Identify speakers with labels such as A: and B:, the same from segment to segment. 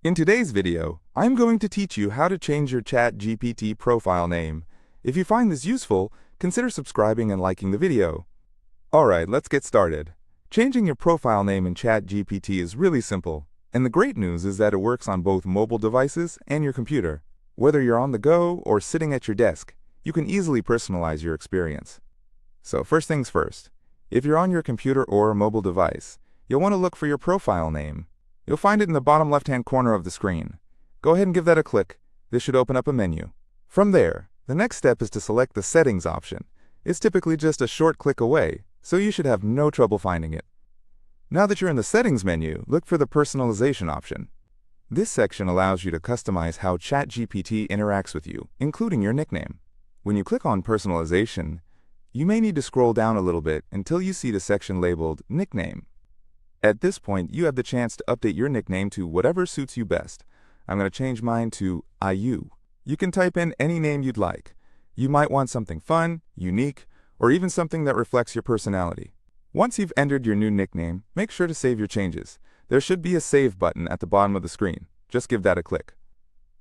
A: In today's video, I'm going to teach you how to change your ChatGPT profile name. If you find this useful, consider subscribing and liking the video. Alright, let's get started. Changing your profile name in ChatGPT is really simple, and the great news is that it works on both mobile devices and your computer. Whether you're on the go or sitting at your desk, you can easily personalize your experience. So first things first, if you're on your computer or mobile device, you'll want to look for your profile name. You'll find it in the bottom left-hand corner of the screen. Go ahead and give that a click. This should open up a menu. From there, the next step is to select the Settings option. It's typically just a short click away, so you should have no trouble finding it. Now that you're in the Settings menu, look for the Personalization option. This section allows you to customize how ChatGPT interacts with you, including your nickname. When you click on Personalization, you may need to scroll down a little bit until you see the section labeled Nickname. At this point, you have the chance to update your nickname to whatever suits you best. I'm going to change mine to IU. You can type in any name you'd like. You might want something fun, unique, or even something that reflects your personality. Once you've entered your new nickname, make sure to save your changes. There should be a Save button at the bottom of the screen. Just give that a click.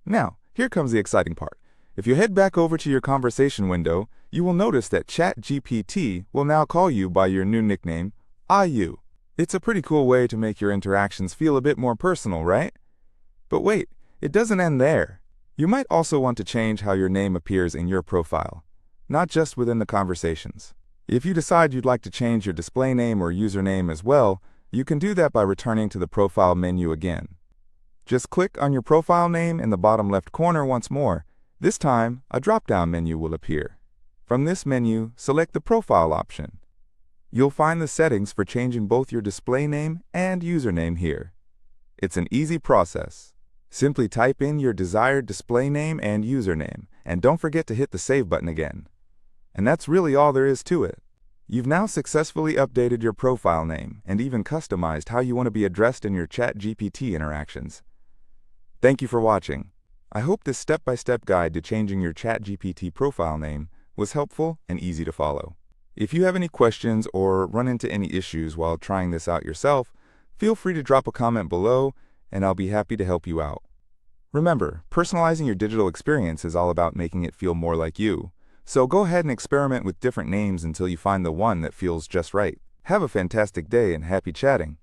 A: Now, here comes the exciting part. If you head back over to your conversation window, you will notice that ChatGPT will now call you by your new nickname, IU. It's a pretty cool way to make your interactions feel a bit more personal, right? But wait, it doesn't end there. You might also want to change how your name appears in your profile, not just within the conversations. If you decide you'd like to change your display name or username as well, you can do that by returning to the profile menu again. Just click on your profile name in the bottom left corner once more. This time, a drop-down menu will appear. From this menu, select the Profile option. You'll find the settings for changing both your display name and username here. It's an easy process. Simply type in your desired display name and username, and don't forget to hit the Save button again. And that's really all there is to it. You've now successfully updated your profile name and even customized how you want to be addressed in your ChatGPT interactions. Thank you for watching. I hope this step-by-step guide to changing your ChatGPT profile name was helpful and easy to follow. If you have any questions or run into any issues while trying this out yourself, feel free to drop a comment below and I'll be happy to help you out. Remember, personalizing your digital experience is all about making it feel more like you. So go ahead and experiment with different names until you find the one that feels just right. Have a fantastic day and happy chatting.